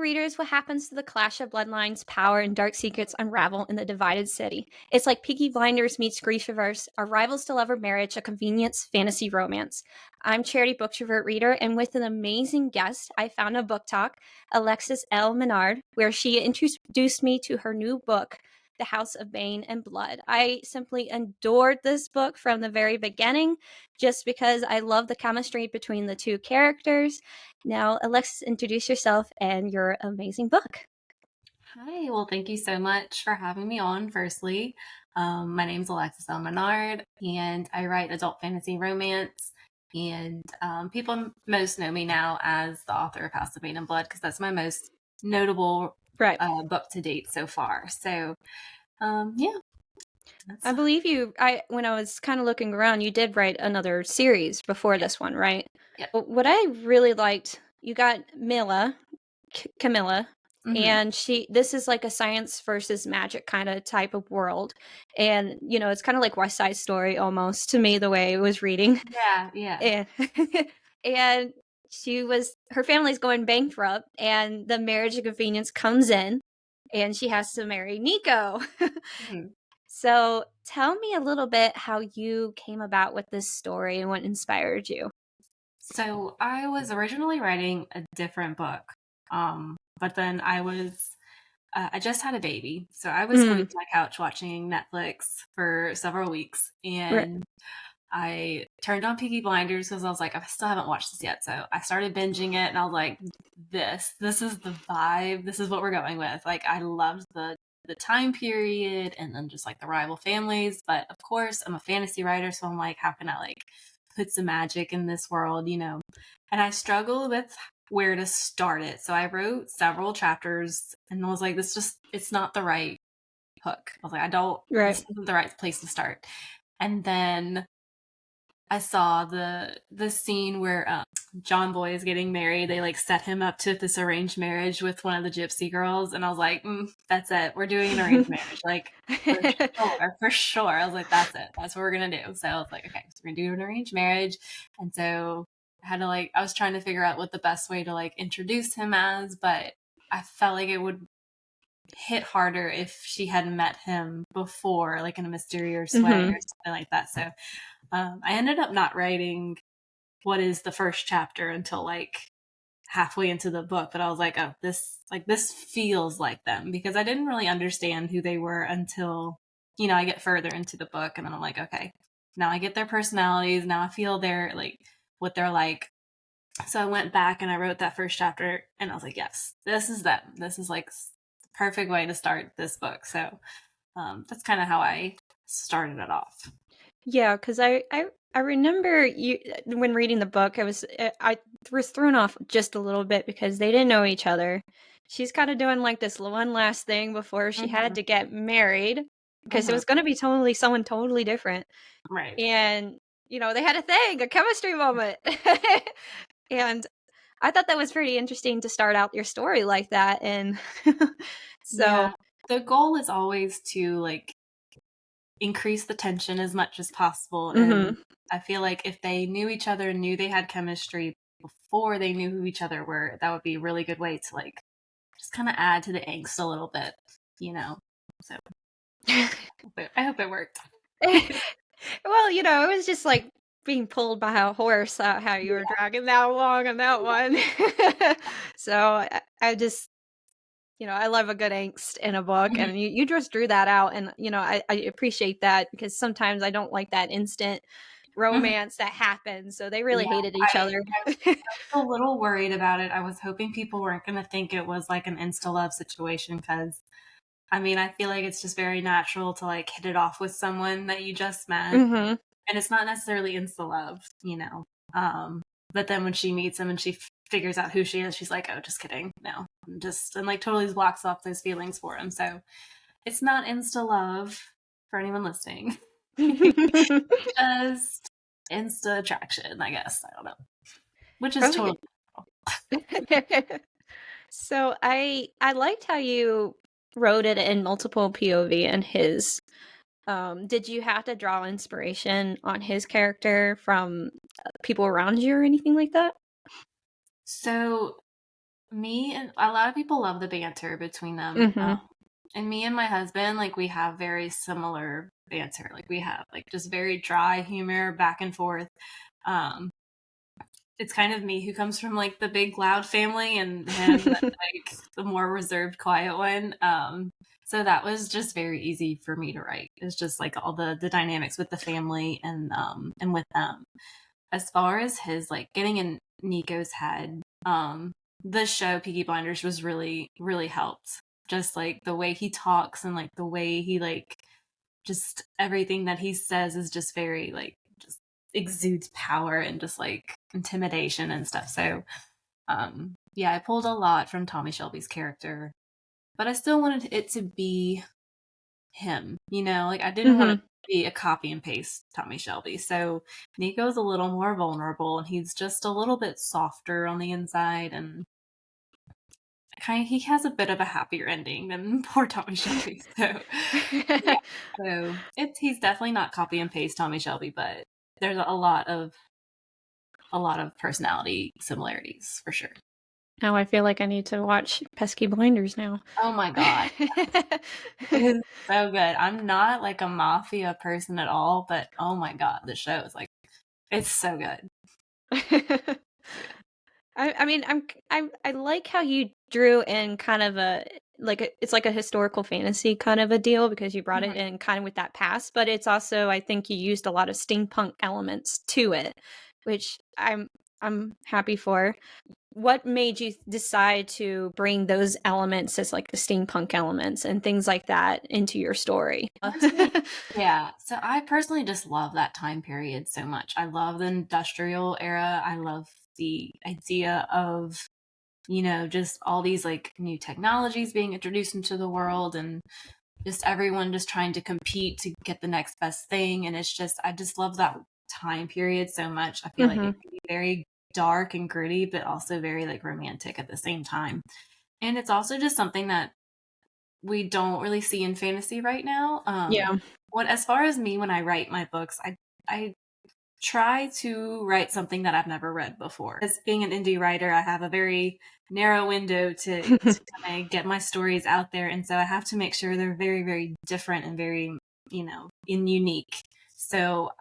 readers what happens to the clash of bloodlines, power, and dark secrets unravel in the divided city. It's like Peaky Blinders meets Grief Reverse, a rivals to lover marriage, a convenience fantasy romance. I'm Charity Booktrovert Reader, and with an amazing guest, I found a book talk, Alexis L. Menard, where she introduced me to her new book, The House of Bane and Blood. I simply adored this book from the very beginning, just because I love the chemistry between the two characters. Now, Alexis, introduce yourself and your amazing book. Hi, well, thank you so much for having me on, firstly. My name's Alexis L. Menard, and I write adult fantasy romance. And people most know me now as the author of House of Bane and Blood, because that's my most notable Right. book to date so far. So, yeah. I believe when I was kind of looking around, you did write another series before this one, right? Yeah. But what I really liked, you got Camilla, Mm-hmm. and this is like a science versus magic kind of type of world. And, it's kind of like West Side Story almost to me, the way it was reading. Yeah. And, and her family's going bankrupt, and the marriage of convenience comes in, and she has to marry Nico. Mm-hmm. So tell me a little bit how you came about with this story and what inspired you. So I was originally writing a different book, but then I just had a baby, so I was glued to my couch watching Netflix for several weeks, Right. and I turned on Peaky Blinders because I was like, I still haven't watched this yet, so I started binging it, and I was like, this is the vibe, this is what we're going with. Like, I loved the time period, and then just like the rival families, but of course, I'm a fantasy writer, so I'm like, how can I like put some magic in this world, And I struggled with where to start it. So I wrote several chapters and I was like, it's not the right hook. I was like, Right. this isn't the right place to start. And then I saw the scene where John Boy is getting married. They like set him up to this arranged marriage with one of the gypsy girls, and I was like, "That's it. We're doing an arranged marriage, like for sure." I was like, "That's it. That's what we're gonna do." So I was like, "Okay, so we're gonna do an arranged marriage," and so I was trying to figure out what the best way to like introduce him as, but I felt like it would hit harder if she had met him before, like in a mysterious way or something like that. So I ended up not writing what is the first chapter until like halfway into the book, but I was like, oh, this feels like them, because I didn't really understand who they were until, I get further into the book, and then I'm like, okay, now I get their personalities, now I feel their like what they're like. So I went back and I wrote that first chapter, and I was like, yes, this is them. This is like the perfect way to start this book. So that's kind of how I started it off. Yeah, because I remember you when reading the book, I was thrown off just a little bit because they didn't know each other. She's kind of doing like this one last thing before she had to get married, because it was going to be someone totally different. Right. And they had a chemistry moment. And I thought that was pretty interesting to start out your story like that. And so, Yeah. The goal is always to like increase the tension as much as possible. And I feel like if they knew each other and knew they had chemistry before they knew who each other were, that would be a really good way to like just kind of add to the angst a little bit, So I hope it worked. well, it was just like being pulled by a horse, how you were dragging that along on that one. So I just, I love a good angst in a book, and you just drew that out, and I appreciate that, because sometimes I don't like that instant romance that happens. So they really hated each other. I was a little worried about it. I was hoping people weren't going to think it was like an insta love situation, because I mean, I feel like it's just very natural to like hit it off with someone that you just met, and it's not necessarily insta love, but then when she meets him and she figures out who she is, she's like, oh, just kidding, no, and like totally blocks off those feelings for him. So it's not insta love for anyone listening. Just insta attraction, I guess. I don't know, which is totally. So I liked how you wrote it in multiple POV and his. Did you have to draw inspiration on his character from people around you or anything like that? So Me and a lot of people love the banter between them. Mm-hmm. And me and my husband, like, we have very similar banter. Like, we have like just very dry humor back and forth. Um, it's kind of me who comes from like the big loud family, and him that's like the more reserved, quiet one. So that was just very easy for me to write. It's just like all the dynamics with the family and with them. As far as his like getting in Nico's head, the show Peaky Blinders was really helped. Just like the way he talks and like the way he like just everything that he says is just very like just exudes power and just like intimidation and stuff. So yeah, I pulled a lot from Tommy Shelby's character, but I still wanted it to be him, like I didn't want it Mm-hmm. to be a copy and paste Tommy Shelby. So Nico's a little more vulnerable and he's just a little bit softer on the inside, and he has a bit of a happier ending than poor Tommy Shelby. So yeah. So he's definitely not copy and paste Tommy Shelby, but there's a lot of personality similarities for sure. Now I feel like I need to watch Pesky Blinders now. Oh my god. It is so good. I'm not like a mafia person at all, but oh my god, the show is like it's so good. So good. I mean, I like how you drew in kind of it's like a historical fantasy kind of a deal because you brought it Mhm. in kind of with that past, but it's also I think you used a lot of steampunk elements to it, which I'm happy for. What made you decide to bring those elements as like the steampunk elements and things like that into your story? Honestly, yeah. So I personally just love that time period so much. I love the industrial era. I love the idea of, just all these like new technologies being introduced into the world, and just everyone just trying to compete to get the next best thing. And I just love that time period so much. I feel like Hmm. it can be very dark and gritty, but also very like romantic at the same time. And it's also just something that we don't really see in fantasy right now. Yeah. As far as me, when I write my books, I try to write something that I've never read before. As being an indie writer, I have a very narrow window to kind of get my stories out there, and so I have to make sure they're very, very different and very, unique. So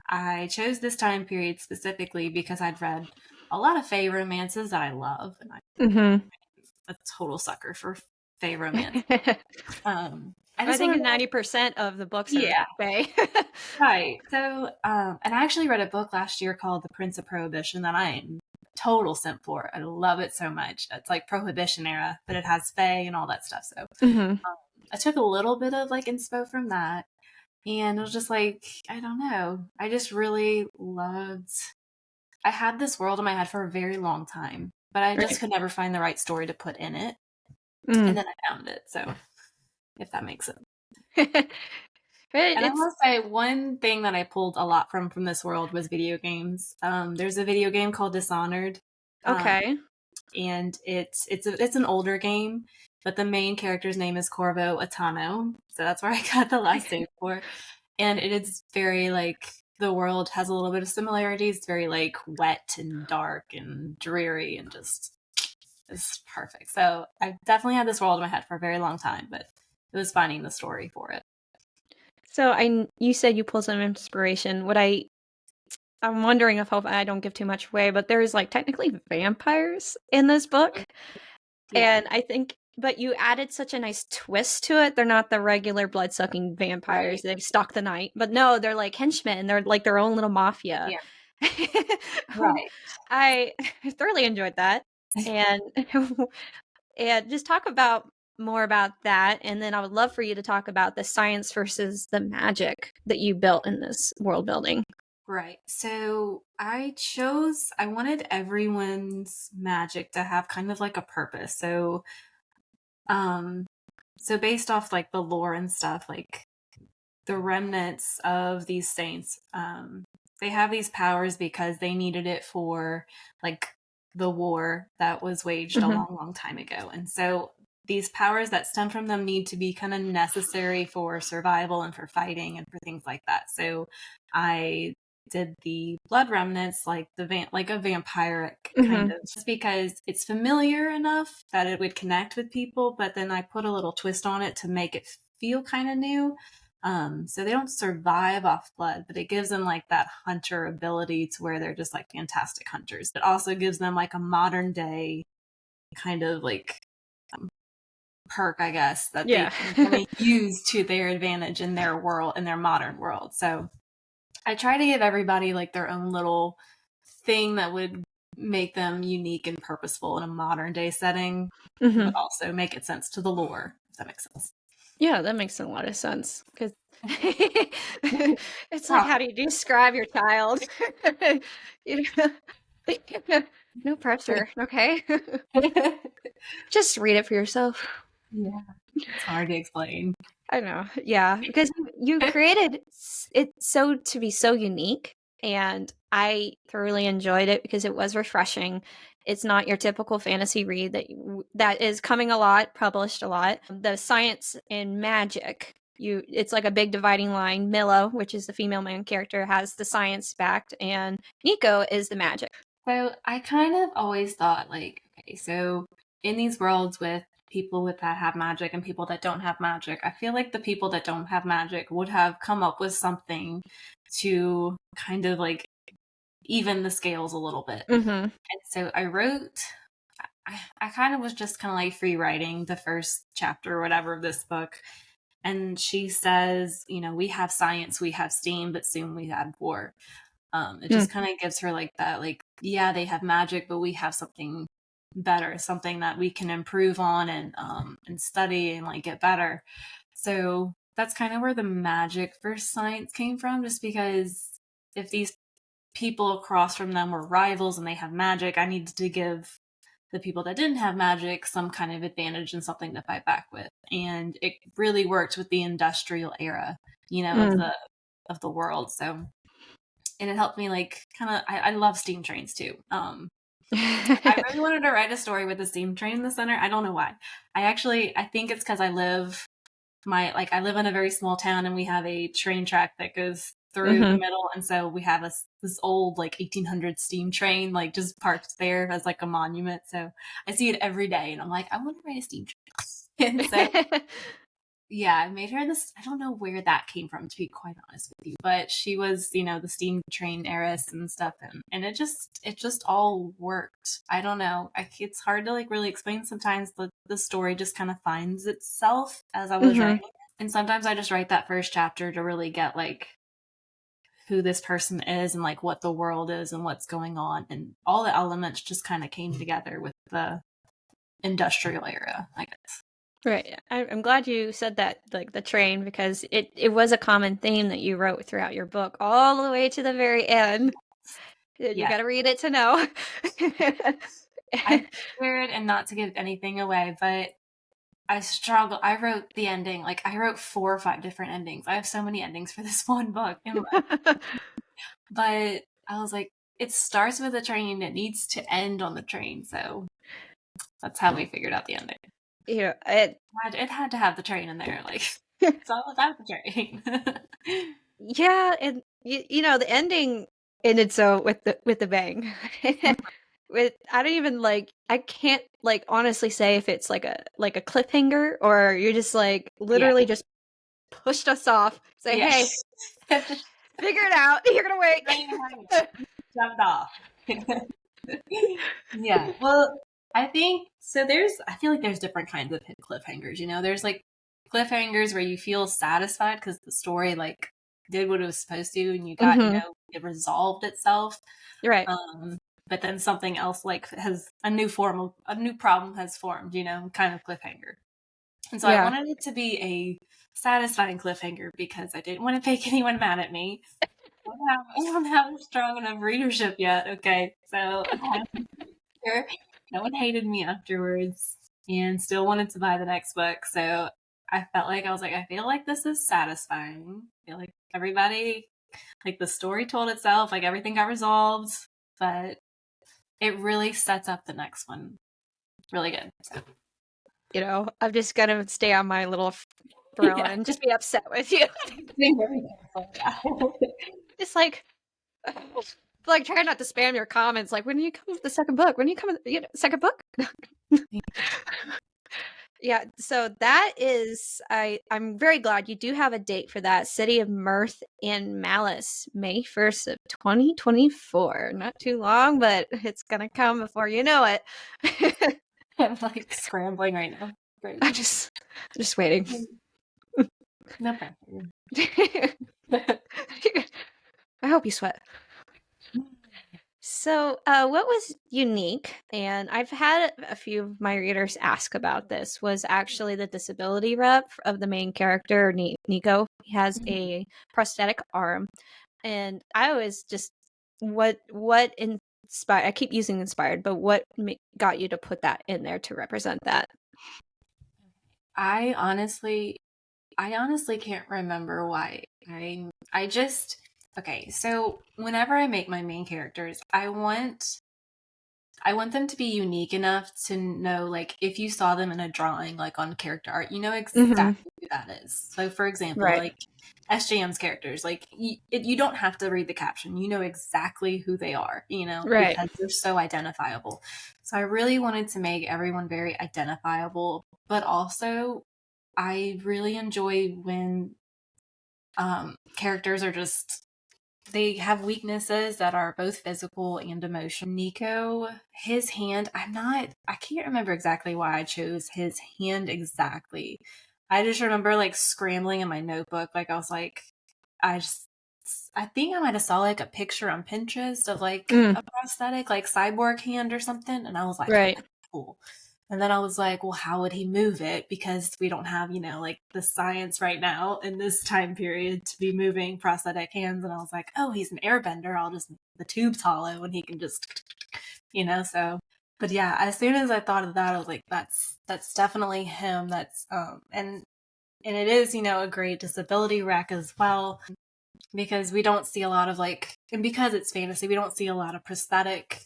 I chose this time period specifically because I'd read a lot of fae romances that I love, and I'm Hmm. a total sucker for fae romance. I I just think wanted to, 90% of the books are yeah, Fae. right. So, and I actually read a book last year called The Prince of Prohibition that I am total simp for. I love it so much. It's like Prohibition era, but it has fae and all that stuff. So, Hmm. I took a little bit of like inspo from that, and it was just like, I don't know. I just really loved. I had this world in my head for a very long time, but I just Right. could never find the right story to put in it, and Mm. then I found it. So, if that makes sense. But And I it's will say one thing that I pulled a lot from this world was video games. There's a video game called Dishonored, um, okay. and it's an older game, but the main character's name is Corvo Atano, so that's where I got the last name for. And it is very like the world has a little bit of similarities. It's very like wet and dark and dreary and just it's perfect. So I definitely had this world in my head for a very long time, but it was finding the story for it. So you said you pulled some inspiration. I'm wondering if I don't give too much away, but there's like technically vampires in this book. Yeah, And I think, but you added such a nice twist to it. They're not the regular blood-sucking vampires. right. They stalk the night. But no, they're like henchmen. They're like their own little mafia. Yeah, right. I thoroughly enjoyed that. And and just talk about more about that. And then I would love for you to talk about the science versus the magic that you built in this world building. Right. So I wanted everyone's magic to have kind of like a purpose. Um, so based off like the lore and stuff, like the remnants of these saints, they have these powers because they needed it for like the war that was waged a Hmm. long time ago. And so these powers that stem from them need to be kind of necessary for survival and for fighting and for things like that. So I did the blood remnants like a vampiric kind of, just because it's familiar enough that it would connect with people, but then I put a little twist on it to make it feel kind of new. So they don't survive off blood, but it gives them like that hunter ability to where they're just like fantastic hunters. It also gives them like a modern day kind of like perk, I guess, that they can kind of use to their advantage in their world, in their modern world. So I try to give everybody like their own little thing that would make them unique and purposeful in a modern day setting, but also make it sense to the lore, if that makes sense. Yeah, that makes a lot of sense. Because it's like, how do you describe your child? You know? No pressure, okay? Just read it for yourself. Yeah, it's hard to explain. I know, yeah, because you created it so to be so unique, and I thoroughly enjoyed it because it was refreshing. It's not your typical fantasy read that is coming a lot, published a lot. The science and magic, it's like a big dividing line. Milo, which is the female main character, has the science backed, and Nico is the magic. So I kind of always thought like, okay, so in these worlds with people that have magic and people that don't have magic, I feel like the people that don't have magic would have come up with something to kind of like even the scales a little bit. And so I wrote, I kind of was just kind of like free writing the first chapter or whatever of this book. And she says, we have science, we have steam, but soon we had war. It just kind of gives her like that, like, yeah, they have magic, but we have something better, something that we can improve on and study and like get better. So that's kind of where the magic versus science came from, just because if these people across from them were rivals and they have magic, I needed to give the people that didn't have magic some kind of advantage and something to fight back with. And it really worked with the industrial era, of the world. So, and it helped me like kind of, I love steam trains too. I really wanted to write a story with a steam train in the center. I don't know why. I think it's because I live in a very small town and we have a train track that goes through the middle. And so we have this old like 1800 steam train, like just parked there as like a monument. So I see it every day and I'm like, I want to write a steam train. And so yeah, I made her this. I don't know where that came from, to be quite honest with you, but she was, the steam train heiress and stuff, and it just all worked. I don't know. It's hard to like really explain. Sometimes the story just kind of finds itself as I was writing, and sometimes I just write that first chapter to really get like who this person is and like what the world is and what's going on, and all the elements just kind of came together with the industrial era, I guess. Right. I'm glad you said that, like the train, because it was a common theme that you wrote throughout your book all the way to the very end. You got to read it to know. I figured, and not to give anything away, but I struggle. I wrote the ending. Like I wrote 4 or 5 different endings. I have so many endings for this one book. But I was like, it starts with a train. It needs to end on the train. So that's how we figured out the ending. It had to have the train in there. Like it's all about the train. Yeah, and the ending ended so with the bang. I don't even I can't honestly say if it's like a cliffhanger or you're just like literally just pushed us off. Say, hey, figure it out. You're gonna wait. Jumped off. Yeah. Well, I think so. I feel like there's different kinds of cliffhangers. There's like cliffhangers where you feel satisfied because the story like did what it was supposed to, and you got it resolved itself. Right. But then something else like has a new problem has formed. Kind of cliffhanger. And so I wanted it to be a satisfying cliffhanger because I didn't want to make anyone mad at me. I don't have a strong enough readership yet. Okay, so no one hated me afterwards and still wanted to buy the next book. So I feel like this is satisfying. I feel like everybody, like the story told itself, like everything got resolved, but it really sets up the next one really good. So. I'm just gonna stay on my little throne and just be upset with you. It's like, Like, try not to spam your comments. Like, when do you come with the second book? When do you come with second book? Yeah, so that is, I'm very glad you do have a date for that. City of Mirth and Malice, May 1st of 2024. Not too long, but it's gonna come before you know it. I'm like scrambling right now. Great. I'm just waiting. No pressure. I hope you sweat. So, what was unique, and I've had a few of my readers ask about this, was actually the disability rep of the main character, Nico. He has a prosthetic arm, and I was just, what inspired, I keep using inspired, but what got you to put that in there to represent that? I honestly can't remember why. I just okay, so whenever I make my main characters, I want them to be unique enough to know, like, if you saw them in a drawing, like on character art, you know exactly who that is. So, for example, Right. like SJM's characters, like you don't have to read the caption. You know exactly who they are, Right. because they're so identifiable. So I really wanted to make everyone very identifiable, but also I really enjoy when characters are just, they have weaknesses that are both physical and emotional. Nico, his hand, I can't remember exactly why I chose his hand exactly. I just remember like scrambling in my notebook. Like I was like, I think I might have saw like a picture on Pinterest of like a prosthetic, like cyborg hand or something. And I was like, oh, Right. that's cool. And then I was like, well, how would he move it? Because we don't have, like the science right now in this time period to be moving prosthetic hands. And I was like, oh, he's an airbender. I'll just, the tube's hollow and he can just, so. But yeah, as soon as I thought of that, I was like, that's definitely him. That's, and it is, a great disability rec as well, because we don't see a lot of and because it's fantasy, we don't see a lot of prosthetic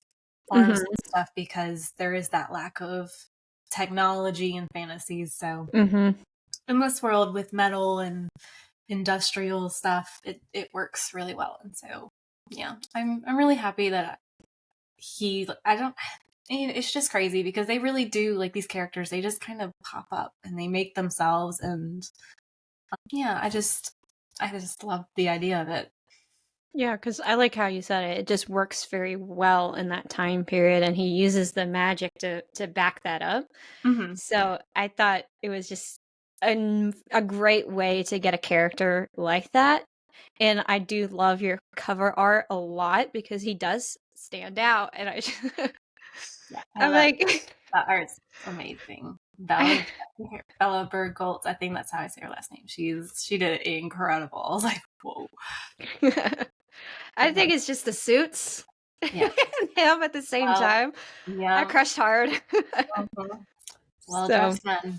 arms and stuff, because there is that lack of technology in fantasies. So in this world with metal and industrial stuff, it works really well. And so yeah, I'm really happy that it's just crazy because they really do, like, these characters, they just kind of pop up and they make themselves. And yeah, I just love the idea of it. Yeah, because I like how you said it. It just works very well in that time period, and he uses the magic to back that up. So I thought it was just a great way to get a character like that. And I do love your cover art a lot because he does stand out. And Yeah, I'm like, that art's amazing. Bella Bergolt, I think that's how I say her last name. She did it incredible. I was like, whoa. I think it's just the suits. Yeah. And him at the same time. Yeah. I crushed hard. Well, So just done.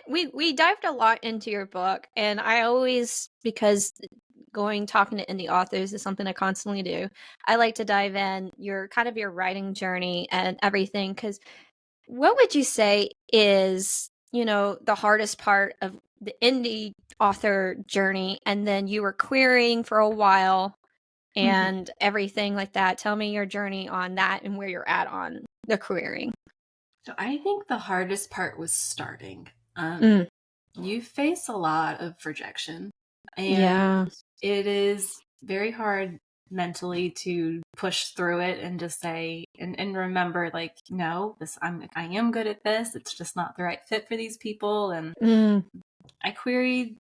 we dived a lot into your book, and I always, because talking to indie authors is something I constantly do, I like to dive in your writing journey and everything. Because what would you say is, the hardest part of the indie author journey? And then you were querying for a while and everything like that. Tell me your journey on that and where you're at on the querying. So I think the hardest part was starting. You face a lot of rejection, and it is very hard mentally to push through it and just say and remember, like, no, I am good at this. It's just not the right fit for these people. And I created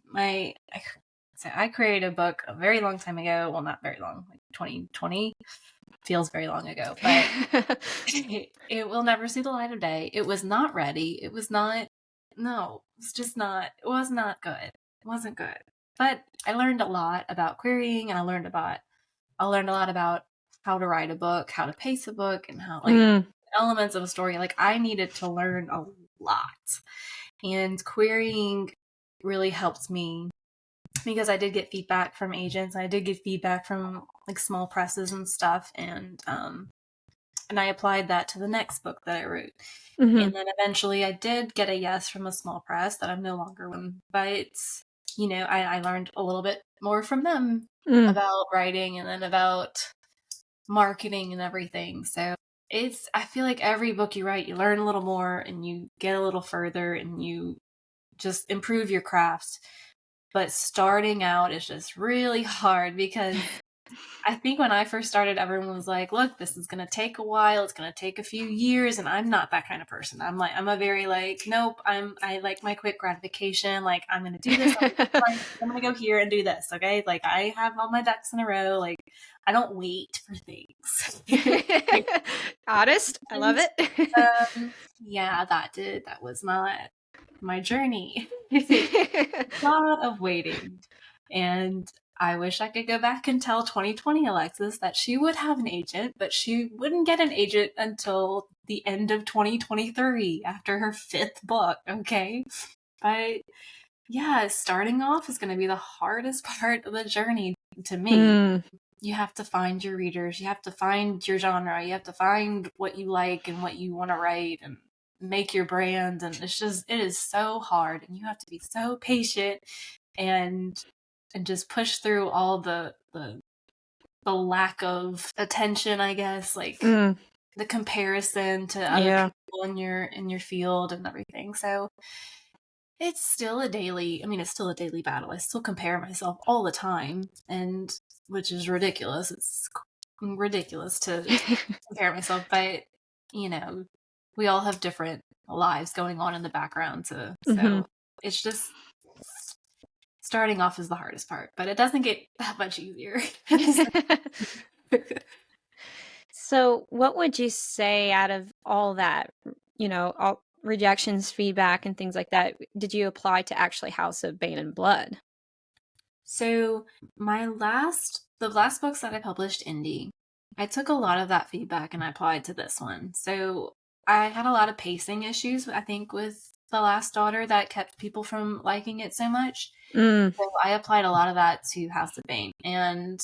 a book a very long time ago. Well, not very long, like 2020. Feels very long ago, but it will never see the light of day. It was not ready. It was not, no, it's just not, it was not good. It wasn't good. But I learned a lot about querying, and I learned a lot about how to write a book, how to pace a book, and how, like, elements of a story. Like, I needed to learn a lot. And querying really helped me, because I did get feedback from agents. I did get feedback from, like, small presses and stuff. And I applied that to the next book that I wrote. And then eventually I did get a yes from a small press that I'm no longer with. But, I learned a little bit more from them about writing and then about marketing and everything. So I feel like every book you write, you learn a little more and you get a little further and you just improve your craft. But starting out is just really hard because I think when I first started, everyone was like, look, this is going to take a while. It's going to take a few years. And I'm not that kind of person. I'm a very like, nope, I like my quick gratification. Like, I'm going to do this. I'm going to go here and do this. Okay. Like, I have all my ducks in a row. Like, I don't wait for things. Honest. I love it. Yeah, that was my journey. A lot of waiting. And I wish I could go back and tell 2020 Alexis that she would have an agent, but she wouldn't get an agent until the end of 2023 after her 5th book, okay? But yeah, starting off is going to be the hardest part of the journey to me. You have to find your readers, you have to find your genre, you have to find what you like and what you want to write and make your brand. And it is so hard, and you have to be so patient and just push through all the lack of attention, I guess, like the comparison to other people in your field and everything. So it's still a daily battle. I still compare myself all the time, and which is ridiculous. It's ridiculous to compare myself, but we all have different lives going on in the background, so it's just starting off is the hardest part, but it doesn't get that much easier. So, what would you say out of all that, all rejections, feedback, and things like that, did you apply to actually House of Bane and Blood? So, the last books that I published indie, I took a lot of that feedback and I applied to this one. So, I had a lot of pacing issues, I think, with The Last Daughter that kept people from liking it so much. So I applied a lot of that to House of Bane, and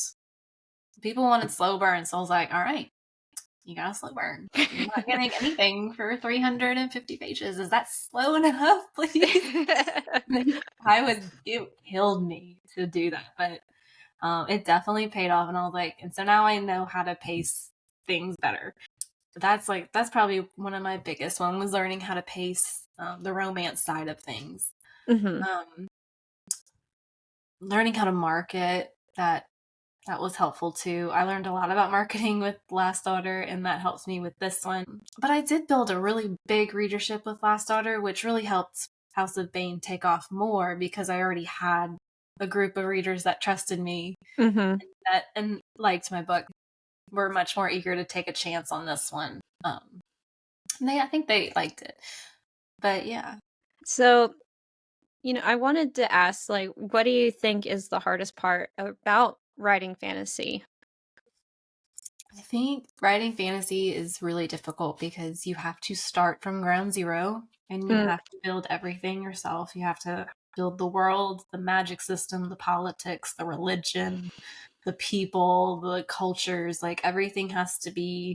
people wanted slow burn. So I was like, all right, you got a slow burn. You're not getting anything for 350 pages. Is that slow enough, please? It killed me to do that, but it definitely paid off. And I was like, and so now I know how to pace things better. That's probably one of my biggest one was learning how to pace the romance side of things. Learning how to market, that was helpful too. I learned a lot about marketing with Last Daughter, and that helps me with this one. But I did build a really big readership with Last Daughter, which really helped House of Bane take off more because I already had a group of readers that trusted me and liked my book. Were much more eager to take a chance on this one. I think they liked it. But yeah. So, I wanted to ask, like, what do you think is the hardest part about writing fantasy? I think writing fantasy is really difficult because you have to start from ground zero and you have to build everything yourself. You have to build the world, the magic system, the politics, the religion, the people, the cultures. Like everything has to be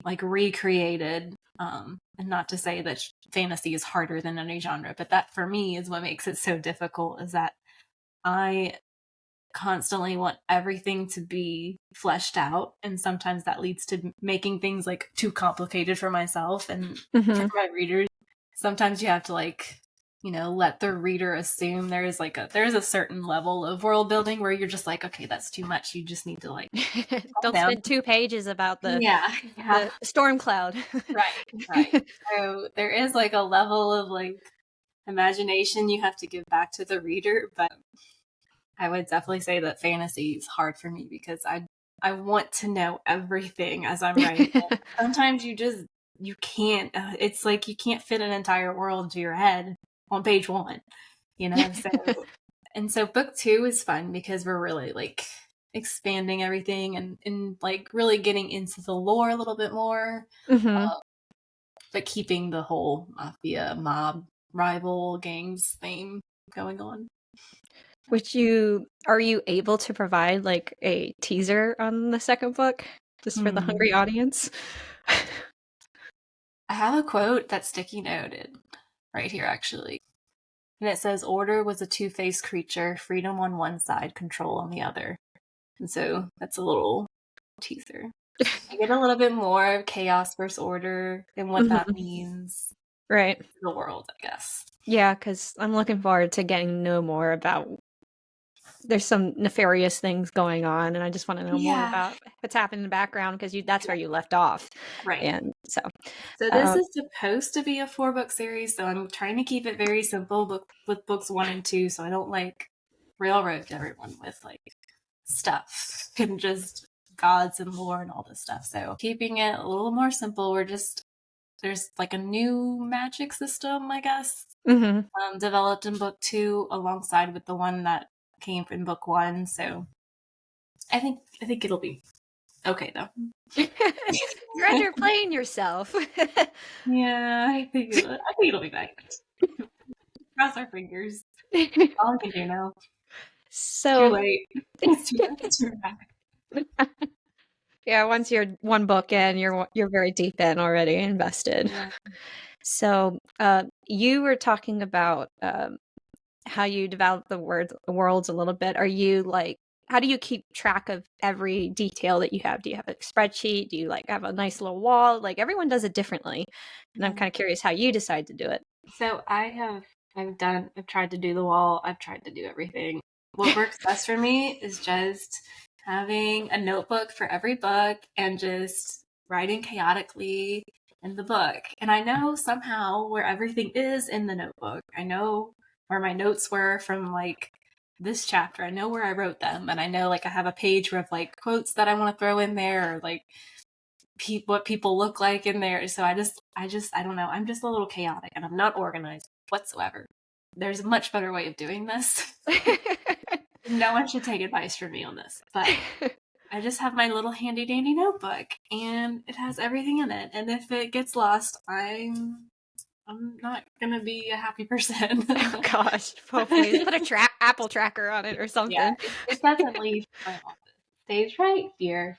like recreated. And not to say that fantasy is harder than any genre, but that for me is what makes it so difficult, is that I constantly want everything to be fleshed out, and sometimes that leads to making things like too complicated for myself and for my readers. Sometimes you have to let the reader assume there's a certain level of world building where you're just like, okay, that's too much. You just need to don't down. spend 2 pages about the storm cloud. Right. So there is a level of imagination you have to give back to the reader, but I would definitely say that fantasy is hard for me because I want to know everything as I'm writing. Sometimes you can't. It's like you can't fit an entire world into your head on page 1, So book 2 is fun because we're really expanding everything and really getting into the lore a little bit more, but keeping the whole mafia mob rival gangs theme going on. Are you able to provide a teaser on the second book just for the hungry audience? I have a quote that's sticky noted right here, actually. And it says order was a two-faced creature, freedom on one side, control on the other. And so that's a little teaser. I get a little bit more of chaos versus order and what that means right in the world, I guess. Yeah, because I'm looking forward to getting to know more about. There's some nefarious things going on, and I just want to know more about what's happening in the background because that's where you left off, right? And so this is supposed to be a 4-book series, so I'm trying to keep it very simple, with books 1 and 2, so I don't railroad everyone with stuff and just gods and lore and all this stuff. So keeping it a little more simple. There's a new magic system, I guess, developed in book 2 alongside with the one that came from book 1. So I think it'll be okay though. You're underplaying yourself. Yeah, I think it'll be back. Cross our fingers. All I can do now. So too late. It's too late to turn back. Yeah, once you're one book in, you're very deep in already invested. Yeah. So you were talking about how you develop the worlds a little bit. Are you how do you keep track of every detail that you have? Do you have a spreadsheet? Do you have a nice little wall? Everyone does it differently, and I'm kind of curious how you decide to do it. So I've tried to do the wall. I've tried to do everything. What works best for me is just having a notebook for every book and just writing chaotically in the book. And I know somehow where everything is in the notebook. I know where my notes were from this chapter. I know where I wrote them, and I know I have a page of quotes that I want to throw in there, or what people look like in there. So I don't know. I'm just a little chaotic, and I'm not organized whatsoever. There's a much better way of doing this. No one should take advice from me on this, but I just have my little handy dandy notebook, and it has everything in it. And if it gets lost, I'm not gonna be a happy person. Oh gosh, hopefully put a Apple tracker on it or something. Yeah, it doesn't leave my office. It stays right here.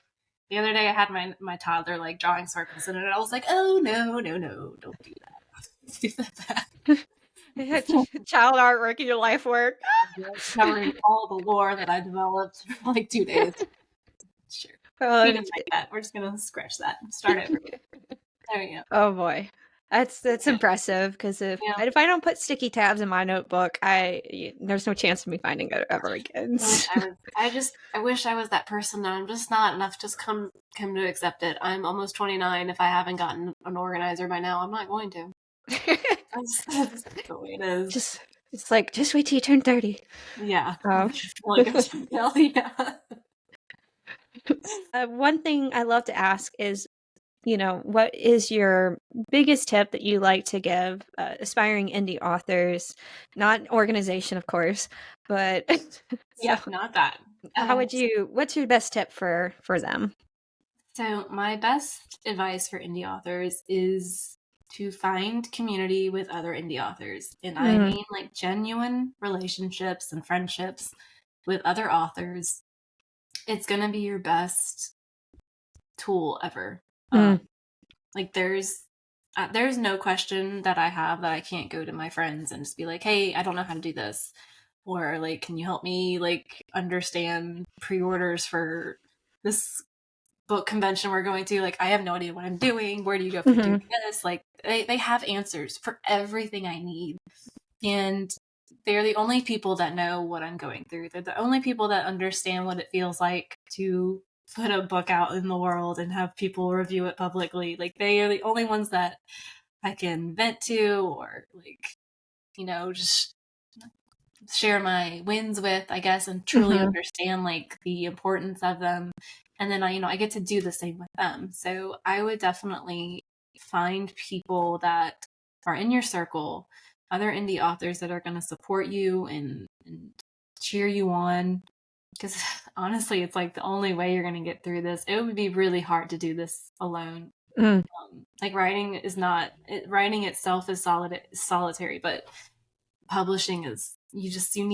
The other day I had my toddler drawing circles in it, and I was like, oh no, don't do that. Do that. Child artwork in your life work. Covering all the lore that I developed for 2 days. Sure. We didn't like that. We're just gonna scratch that and start over. There we go. Oh boy. That's impressive, because if I don't put sticky tabs in my notebook, there's no chance of me finding it ever again. I wish I was that person. I'm just not enough. Just come to accept it. I'm almost 29. If I haven't gotten an organizer by now, I'm not going to. That's the way it is. It's just wait till you turn 30. Yeah. Hell yeah. One thing I love to ask is, what is your biggest tip that you like to give aspiring indie authors? Not organization, of course, but not that. What's your best tip for them? So my best advice for indie authors is to find community with other indie authors. And I mean genuine relationships and friendships with other authors. It's going to be your best tool ever. There's no question that I have that I can't go to my friends and just be like, hey, I don't know how to do this. Or can you help me understand pre-orders for this book convention we're going to? I have no idea what I'm doing. Where do you go for doing this? They have answers for everything I need. And they're the only people that know what I'm going through. They're the only people that understand what it feels like to put a book out in the world and have people review it publicly. They are the only ones that I can vent to, or just share my wins with, I guess, and truly understand the importance of them. And then I get to do the same with them. So I would definitely find people that are in your circle, other indie authors that are going to support you and cheer you on. Because honestly, it's the only way you're going to get through this. It would be really hard to do this alone. Writing itself is solitary, but publishing is, you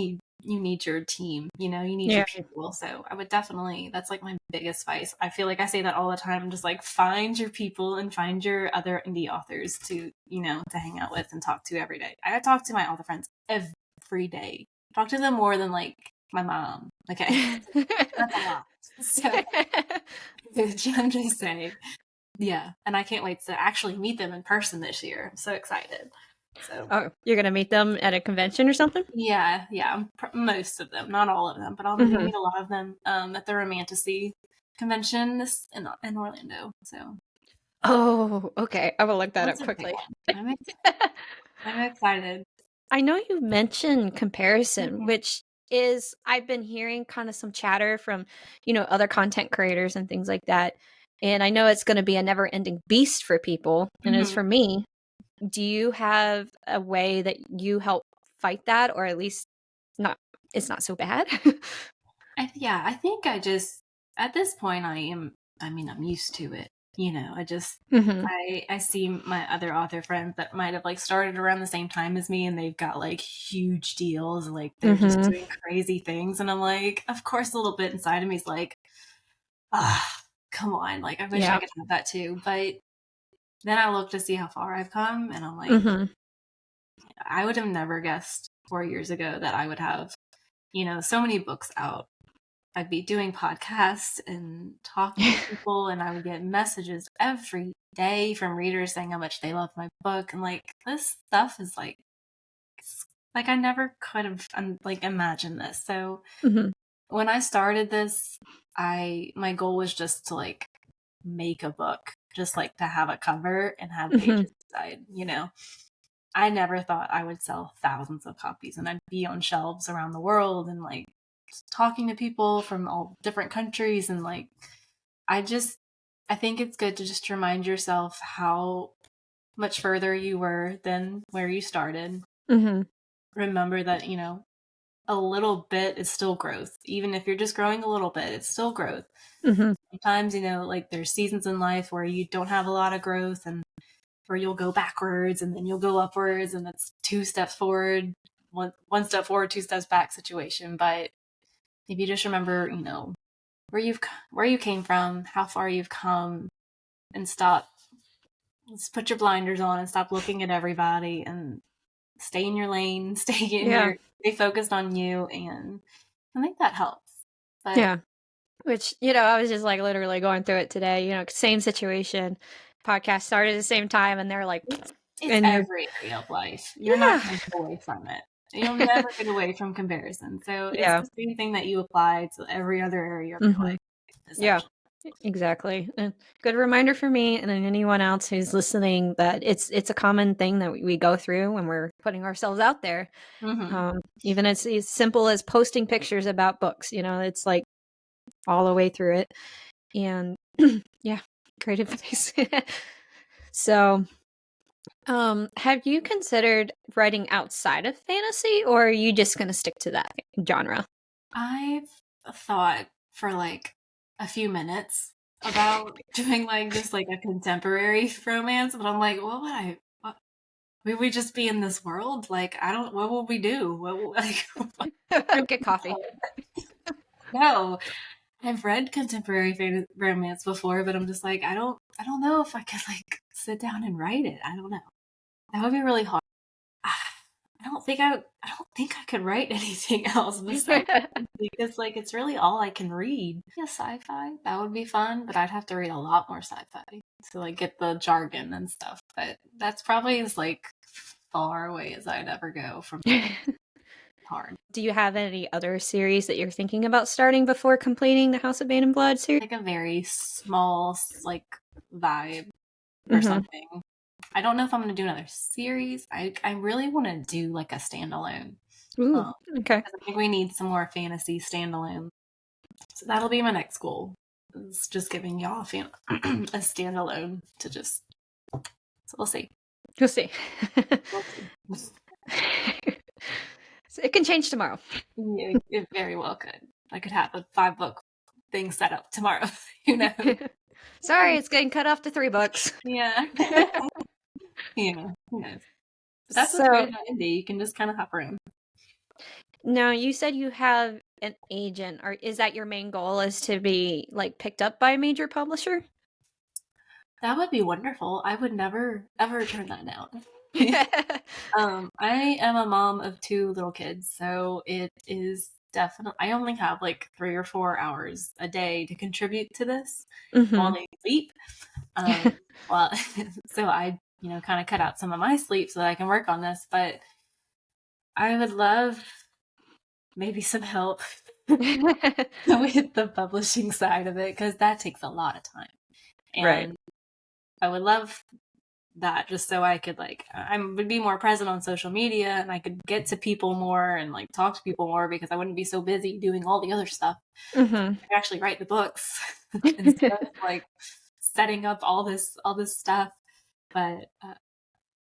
need your team, you need your people. So I would definitely, that's my biggest advice. I feel I say that all the time. Just find your people and find your other indie authors to hang out with and talk to every day. I talk to my author friends every day. Talk to them more than like my mom. Okay. That's a lot. So I'm just saying. Yeah. And I can't wait to actually meet them in person this year. I'm so excited. So Oh, you're gonna meet them at a convention or something? yeah, most of them, not all of them, but I'm gonna meet a lot of them at the Romantasy convention in Orlando. So Oh, okay. I will look that up that's a big quickly. one. I'm excited. I know you mentioned comparison, which is I've been hearing kind of some chatter from, other content creators and things like that. And I know it's going to be a never-ending beast for people, and as for me. Do you have a way that you help fight that, or at least it's not so bad? I think I just at this point I'm used to it. Mhm. I see my other author friends that might have like started around the same time as me and they've got like huge deals, like they're just Mhm. doing crazy things. And I'm like, of course a little bit inside of me is like, ah, come on, like I wish I Yeah. could have that too. But then I look to see how far I've come and I'm like, Mhm. I would have never guessed 4 years ago that I would have, so many books out. I'd be doing podcasts and talking to people, and I would get messages every day from readers saying how much they love my book. And like this stuff is like, I never could have like imagined this. So Mhm. when I started this, my goal was just to like make a book, just like to have a cover and have Mhm. pages inside. I never thought I would sell thousands of copies and I'd be on shelves around the world and like talking to people from all different countries and like I just I think it's good to just remind yourself how much further you were than where you started. Mhm. Remember that, a little bit is still growth. Even if you're just growing a little bit, it's still growth. Mhm. Sometimes, like there's seasons in life where you don't have a lot of growth and where you'll go backwards and then you'll go upwards and it's 2 steps forward, one step forward, 2 steps back situation. But if you just remember, where you came from, how far you've come, and let's put your blinders on and stop looking at everybody and stay in your lane, Yeah. stay focused on you, and I think that helps. But Yeah. Which, I was just like literally going through it today, same situation. Podcast started at the same time and they're like, it's and you're, every area of life. You're not yeah. going to get away from it. You'll never get away from comparison. So it's Yeah. the same thing that you apply to every other area of your Mhm. life, Yeah. essentially. Exactly. And good reminder for me and then anyone else who's listening that it's a common thing that we go through when we're putting ourselves out there. Mm-hmm. Even as simple as posting pictures about books, it's like all the way through it. And yeah, great advice. So, have you considered writing outside of fantasy or are you just going to stick to that genre? I've thought for like a few minutes about doing like just like a contemporary romance, but I'm like, what would we just be in this world? Like, what will we do? Get coffee. No, I've read contemporary romance before, but I'm just like, I don't know if I could like sit down and write it. I don't know. That would be really hard. I don't think I could write anything else besides because like it's really all I can read. Yeah, sci-fi that would be fun, but I'd have to read a lot more sci-fi to like get the jargon and stuff. But that's probably as like far away as I'd ever go from hard. Do you have any other series that you're thinking about starting before completing the House of Bane and Blood series? Like a very small like vibe or Mm-hmm. something. I don't know if I'm going to do another series. I really want to do like a standalone. Ooh, okay. 'Cause I think we need some more fantasy standalone. So that'll be my next goal. It's just giving y'all a standalone to just. So we'll see. We'll see. We'll see. So it can change tomorrow. Yeah, it very well could. I could have a 5 book thing set up tomorrow. Who knows? Sorry, it's getting cut off to 3 books. Yeah. Yeah. Who knows? But that's what's So great about indie. You can just kind of hop around. now you said you have an agent, or is that your main goal is to be like picked up by a major publisher? That would be wonderful. I would never ever turn that down. I am a mom of 2 little kids, so it is definitely, I only have like 3 or 4 hours a day to contribute to this while they sleep. Well, so I, kind of cut out some of my sleep so that I can work on this, but I would love maybe some help with the publishing side of it, because that takes a lot of time. Right. And I would love that, just so I could I would be more present on social media and I could get to people more and talk to people more, because I wouldn't be so busy doing all the other stuff. I could actually write the books instead of setting up all this stuff. But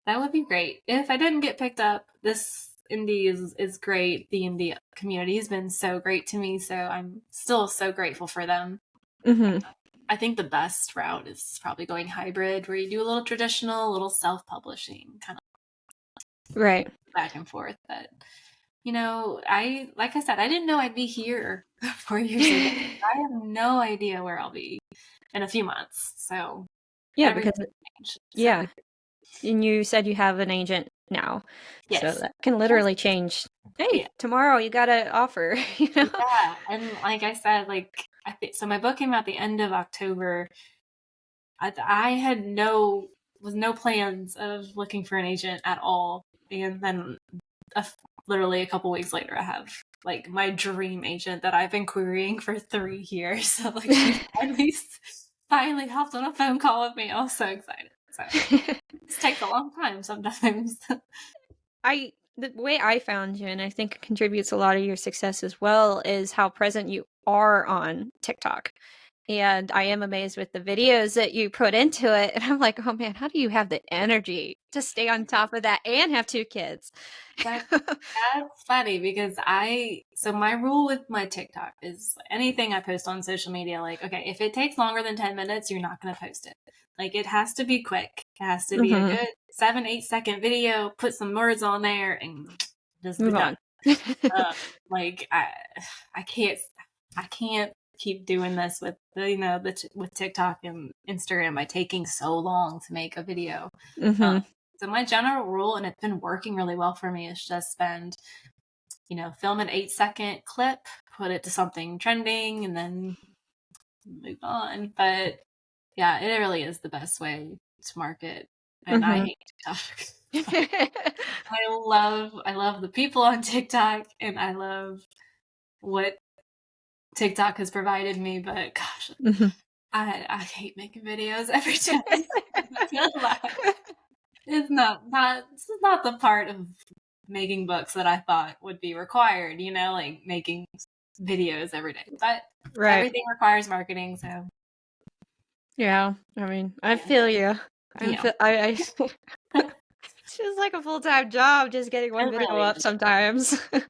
that would be great. If I didn't get picked up, this indie is great. The indie community has been so great to me, so I'm still so grateful for them. I think the best route is probably going hybrid, where you do a little traditional, a little self-publishing, kind of right back and forth. But like I said, I didn't know I'd be here 4 years ago. I have no idea where I'll be in a few months. So yeah, everything because changed. yeah, and you said you have an agent now, so Yes. that can literally change. Hey, Yeah. tomorrow you got an offer. Yeah, and like I said, I think so. My book came out the end of October. I had no plans of looking for an agent at all, and then literally a couple weeks later, I have my dream agent that I've been querying for 3 years. So she finally hopped on a phone call with me. I was so excited. So this takes a long time sometimes. The way I found you, and I think contributes a lot of your success as well, is how present you are on TikTok. And I am amazed with the videos that you put into it. And I'm like, oh man, how do you have the energy to stay on top of that and have 2 kids? That's funny, because so my rule with my TikTok is anything I post on social media, okay, if it takes longer than 10 minutes, you're not going to post it. It has to be quick. It has to be a good 7-8 second video, put some words on there, and just be done. I can't keep doing this with with TikTok and Instagram by taking so long to make a video. So my general rule, and it's been working really well for me, is just film an 8-second clip, put it to something trending, and then move on. But yeah, it really is the best way to market. And I hate TikTok. I love the people on TikTok, and I love what TikTok has provided me, but gosh, I hate making videos every time. It's not the part of making books that I thought would be required, making videos every day. But everything requires marketing, so yeah, I mean, I feel you. It's just like a full-time job, just getting one video really up is. sometimes. It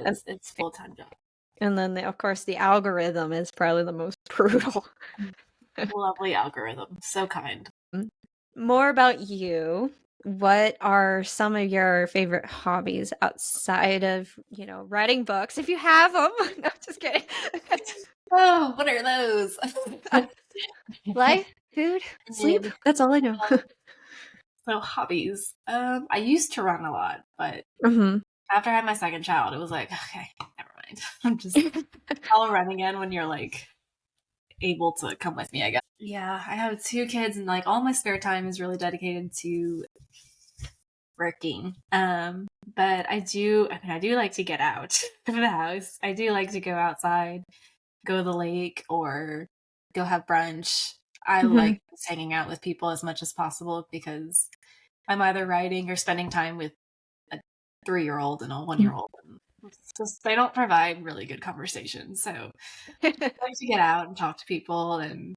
is. It's a full-time job. And then, of course, the algorithm is probably the most brutal. Lovely algorithm. So kind. More about you. What are some of your favorite hobbies outside of, writing books, if you have them? No, just kidding. Oh, what are those? Life, food, sleep. That's all I know. So hobbies. I used to run a lot, but after I had my second child, it was like, okay, never mind. I'm just I'll run again when you're able to come with me, I guess. Yeah, I have 2 kids, and all my spare time is really dedicated to working. But I do like to get out of the house. I do like to go outside, go to the lake, or go have brunch. I like just hanging out with people as much as possible, because I'm either writing or spending time with a 3-year-old and a 1-year-old. They don't provide really good conversations. So I like to get out and talk to people, and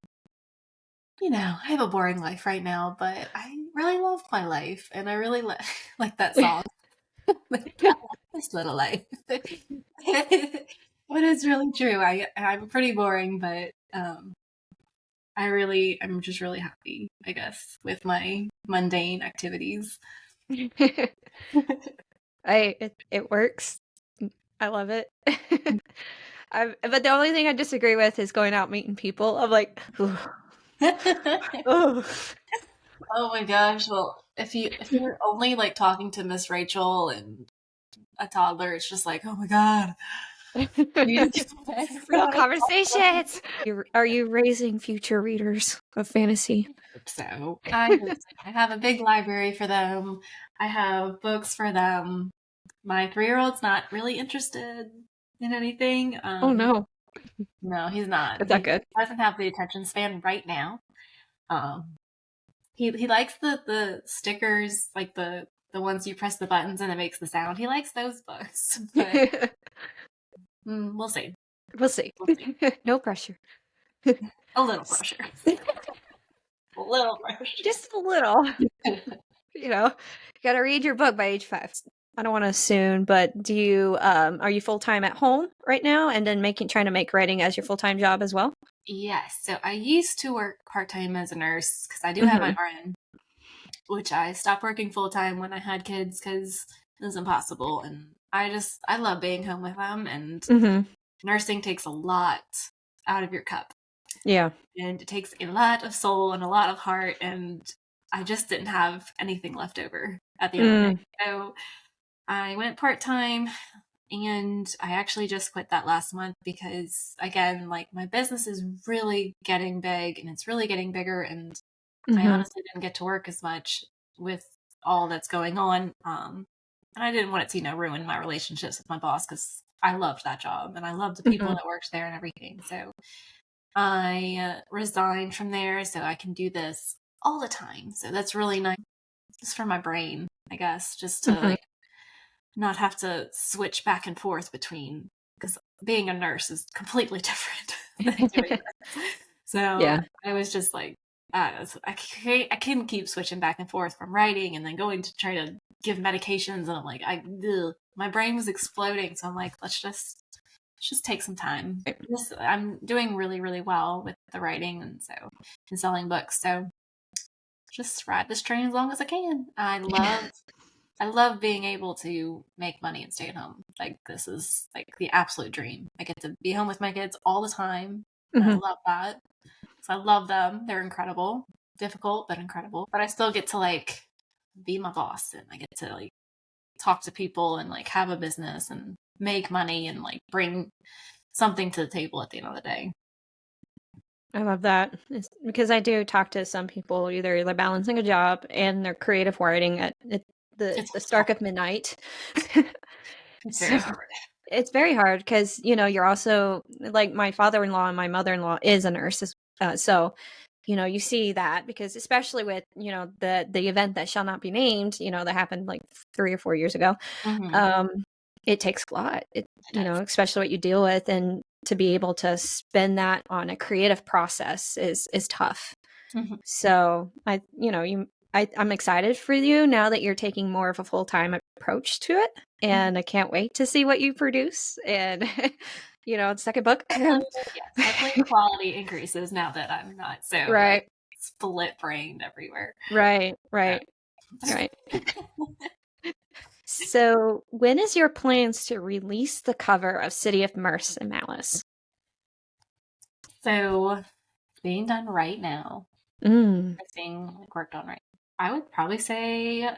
I have a boring life right now, but I really love my life, and I really like that song. I love this little life. But it's really true. I'm pretty boring, but I'm just really happy, I guess, with my mundane activities. It works. I love it. But the only thing I disagree with is going out meeting people. I'm like, oh my gosh. Well, if you're only like talking to Miss Rachel and a toddler, it's just like, oh my god, Real conversations. Are you raising future readers of fantasy? So I have a big library for them. I have books for them. My 3-year-old's not really interested in anything. Oh no, No, he's not. that's not He good. doesn't have the attention span right now. He likes the stickers, like the ones you press the buttons and it makes the sound. He likes those books, but we'll see. We'll see. No pressure. A little pressure. A little pressure. Just a little. You know, you got to read your book by age 5. I don't want to assume, but do you are you full time at home right now, and then trying to make writing as your full time job as well? Yes. So I used to work part time as a nurse because I do have my RN, which I stopped working full time when I had kids because it was impossible. And I love being home with them, and nursing takes a lot out of your cup. Yeah. And it takes a lot of soul and a lot of heart, and I just didn't have anything left over at the end of the day. So I went part time, and I actually just quit that last month because, again, like my business is really getting big and it's really getting bigger, and I honestly didn't get to work as much with all that's going on. And I didn't want it to, ruin my relationships with my boss because I loved that job and I loved the people that worked there and everything. So I resigned from there so I can do this all the time. So that's really nice just for my brain, I guess, just to like not have to switch back and forth between, because being a nurse is completely different than doing this. So yeah. I was just like, I couldn't keep switching back and forth from writing and then going to try to give medications, and I'm like, my brain was exploding. So I'm like, let's just take some time. I'm doing really, really well with the writing and selling books. So just ride this train as long as I can. I love being able to make money and stay at home. Like, this is like the absolute dream. I get to be home with my kids all the time. And I love that. So I love them. They're incredible. Difficult, but incredible. But I still get to like be my boss, and I get to like talk to people and like have a business and make money and like bring something to the table at the end of the day. I love that. It's because I do talk to some people, either they're balancing a job and they're creative writing at the start of midnight. It's very hard. It's very hard because, you're also like, my father-in-law and my mother-in-law is a nurse. So, you see that, because especially with, the event that shall not be named, that happened like 3 or 4 years ago. It takes a lot, especially what you deal with, and to be able to spend that on a creative process is tough. So I'm excited for you now that you're taking more of a full-time approach to it, and I can't wait to see what you produce. And second book. Yes, definitely quality increases now that I'm not so right. split-brained everywhere. Right. So, when is your plans to release the cover of City of Mirth and Malice? So, it's being done right now. It's being worked on right now. I would probably say, I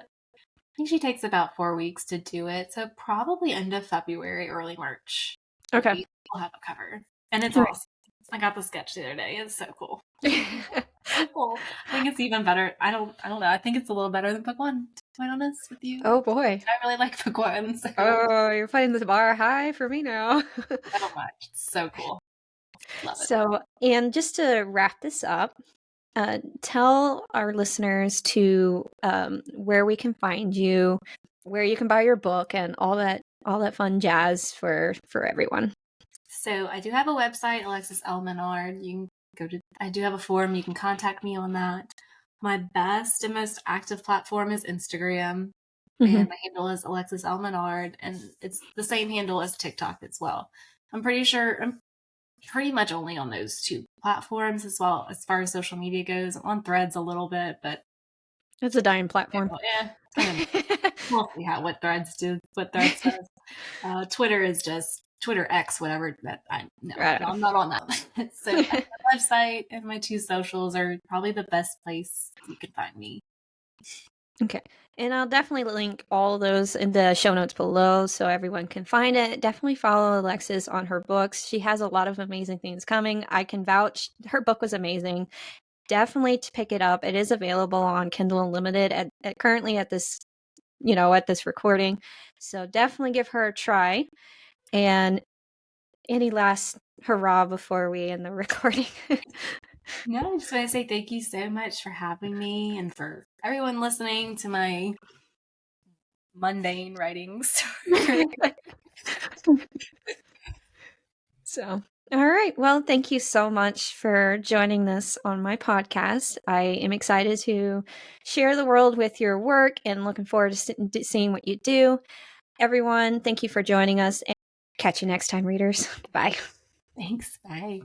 think she takes about 4 weeks to do it. So, probably end of February, early March. Okay. We'll have a cover. And it's awesome. I got the sketch the other day. It's so cool. So cool. I think it's even better. I don't know. I think it's a little better than book 1, to be honest with you. Oh boy. I really like book 1. So. Oh, you're putting the bar high for me now. So much. It's so cool. Love it. So, and just to wrap this up, tell our listeners to where we can find you, where you can buy your book, and all that fun jazz for everyone. So I do have a website, Alexis L Menard. You can go to. I do have a forum. You can contact me on that. My best and most active platform is Instagram, and my handle is Alexis L Menard, and it's the same handle as TikTok as well. I'm pretty much only on those 2 platforms as well as far as social media goes. I'm on Threads a little bit, but it's a dying platform. Yeah, we'll see what Threads does. Twitter is just Twitter X, whatever. That I'm not on that. So my website and my 2 socials are probably the best place you can find me. Okay. And I'll definitely link all those in the show notes below so everyone can find it. Definitely follow Alexis on her books. She has a lot of amazing things coming. I can vouch her book was amazing. Definitely to pick it up. It is available on Kindle Unlimited currently at this, at this recording. So definitely give her a try. And any last hurrah before we end the recording? No, I just want to say thank you so much for having me and for everyone listening to my mundane writings. So, all right. Well, thank you so much for joining us on my podcast. I am excited to share the world with your work and looking forward to seeing what you do. Everyone, thank you for joining us and catch you next time, readers. Bye. Thanks. Bye.